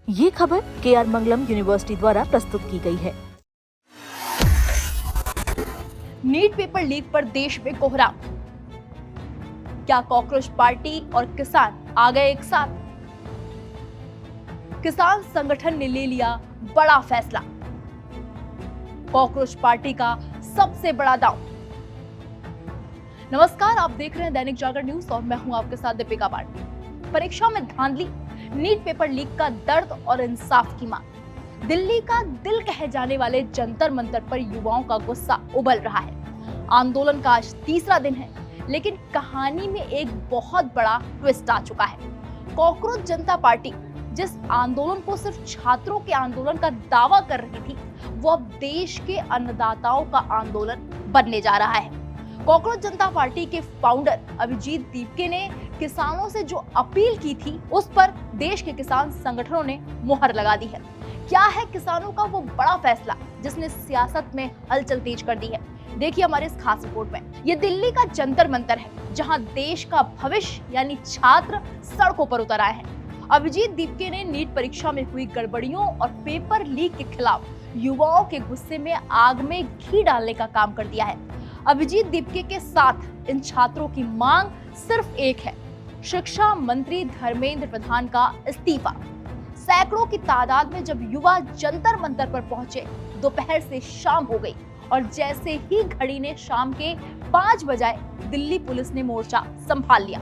ये खबर KR मंगलम university द्वारा प्रस्तुत की गई है। नीट पेपर लीक पर देश में कोहराम। क्या कॉकरोच पार्टी और किसान आ गए एक साथ? किसान संगठन ने ले लिया बड़ा फैसला। कॉकरोच पार्टी का सबसे बड़ा दांव। नमस्कार, आप देख रहे हैं दैनिक जागरण न्यूज और मैं हूं आपके साथ दीपिका पांडे। परीक्षा में धांधली, नीट पेपर लीक का दर्द और इंसाफ की मांग। दिल्ली का दिल कहे जाने वाले जंतर मंतर पर युवाओं का गुस्सा उबल रहा है। आंदोलन का आज तीसरा दिन है, लेकिन कहानी में एक बहुत बड़ा ट्विस्ट आ चुका है। कॉकरोच जनता पार्टी जिस आंदोलन को सिर्फ छात्रों के आंदोलन का दावा कर रही थी, वो अब देश के अन्नदाताओं का आंदोलन बनने जा रहा है। कॉकरोच जनता पार्टी के फाउंडर अभिजीत दीपके ने किसानों से जो अपील की थी, उस पर देश के किसान संगठनों ने मुहर लगा दी है। क्या है किसानों का वो बड़ा फैसला जिसने सियासत में हलचल तेज कर दी है? देखिए हमारे इस खास रिपोर्ट में। ये दिल्ली का जंतर मंतर है, जहां देश का भविष्य यानी छात्र सड़कों पर उतर आए हैं। अभिजीत दीपके ने नीट परीक्षा में हुई गड़बड़ियों और पेपर लीक के खिलाफ युवाओं के गुस्से में आग में घी डालने का काम कर दिया है। अभिजीत दीपके के साथ इन छात्रों की मांग सिर्फ एक है, शिक्षा मंत्री धर्मेंद्र प्रधान का इस्तीफा। सैकड़ों की तादाद में जब युवा जंतर मंतर पर पहुंचे, दोपहर से शाम हो गई और जैसे ही घड़ी ने शाम के 5 बजाए, दिल्ली पुलिस ने मोर्चा संभाल लिया।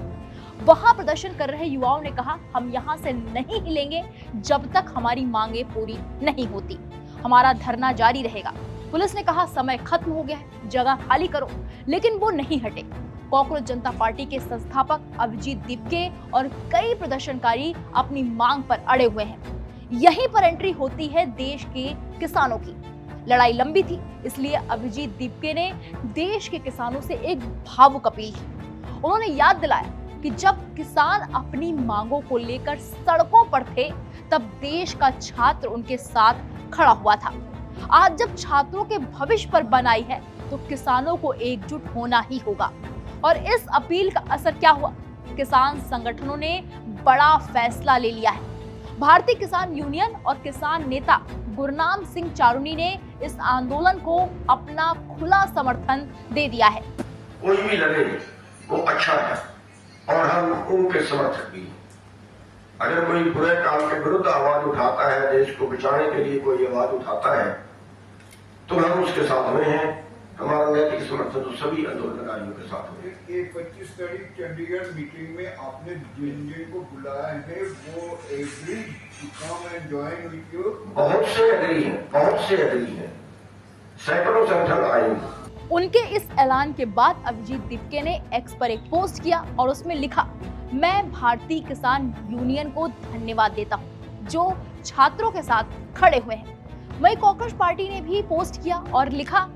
वहां प्रदर्शन कर रहे युवाओं ने कहा, हम यहां से नहीं हिलेंगे जब तक हमारी मांगे पूरी नहीं होती। हमारा धरना जारी रहेगा। पुलिस ने कहा, समय खत्म हो गया है, जगह खाली करो, लेकिन वो नहीं हटे। कॉकरोच जनता पार्टी के संस्थापक अभिजीत दीपके और कई प्रदर्शनकारी अपनी मांग पर अड़े हुए हैं। यहीं पर एंट्री होती है देश के किसानों की। लड़ाई लंबी थी, इसलिए अभिजीत दीपके ने देश के किसानों से एक भावुक अपील की। उन्होंने याद दिलाया कि जब किसान अपनी मांगों को लेकर सड़कों पर थे, तब देश का छात्र उनके साथ खड़ा हुआ था। आज जब छात्रों के भविष्य पर बन आई है, तो किसानों को एकजुट होना ही होगा। और इस अपील का असर क्या हुआ? किसान संगठनों ने बड़ा फैसला ले लिया है। भारतीय किसान यूनियन और किसान नेता गुरनाम सिंह चारुनी ने इस आंदोलन को अपना खुला समर्थन दे दिया है। कोई भी लड़े वो अच्छा है और हम उनके समर्थक भी। अगर कोई बुरे काम के विरुद्ध आवाज उठाता है, देश को बचाने के लिए कोई आवाज उठाता है, तो हम उसके साथ में हैं। हमारा नैतिक समर्थन तो सभी आंदोलनकारियों के साथ में। 25 तारीख चंडीगढ़ मीटिंग में आपने जिन को बुलाया है, वो agree to come and join with you? बहुत से एग्री हैं, सैकड़ों संगठन आएंगे। उनके इस ऐलान के बाद अभिजीत दीपके ने एक्स पर एक पोस्ट किया और उसमें लिखा, मैं भारतीय किसान यूनियन को धन्यवाद देता हूं जो छात्रों के साथ खड़े हुए हैं। वहीं कॉकरोच पार्टी ने भी पोस्ट किया और लिखा,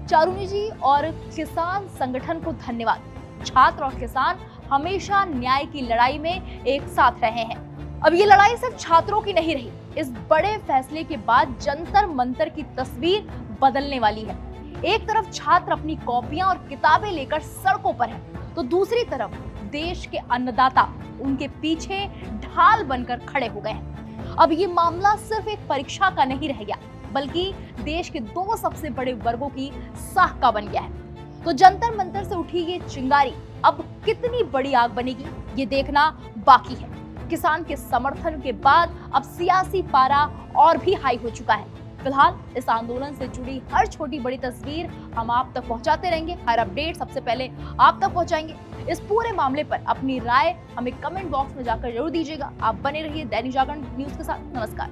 चारुनी जी और किसान संगठन को धन्यवाद। छात्र और किसान हमेशा न्याय की लड़ाई में एक साथ रहे हैं। अब ये लड़ाई सिर्फ छात्रों की नहीं रही। इस बड़े फैसले के बाद जंतर मंतर की तस्वीर बदलने वाली है। एक तरफ छात्र अपनी कॉपियां और किताबें लेकर सड़कों पर हैं, तो दूसरी तरफ देश के अन्नदाता उनके पीछे ढाल बनकर खड़े हो गए हैं। अब ये मामला सिर्फ एक परीक्षा का नहीं रह गया, बल्कि देश के 2 सबसे बड़े वर्गों की साख का बन गया है। तो जंतर मंतर से उठी ये चिंगारी अब कितनी बड़ी आग बनेगी, ये देखना बाकी है। किसान के समर्थन के बाद अब सियासी पारा और भी हाई हो चुका है। फिलहाल इस आंदोलन से जुड़ी हर छोटी बड़ी तस्वीर हम आप तक पहुंचाते रहेंगे। हर अपडेट सबसे पहले आप तक पहुंचाएंगे। इस पूरे मामले पर अपनी राय हमें कमेंट बॉक्स में जाकर जरूर दीजिएगा। आप बने रहिए दैनिक जागरण न्यूज के साथ। नमस्कार।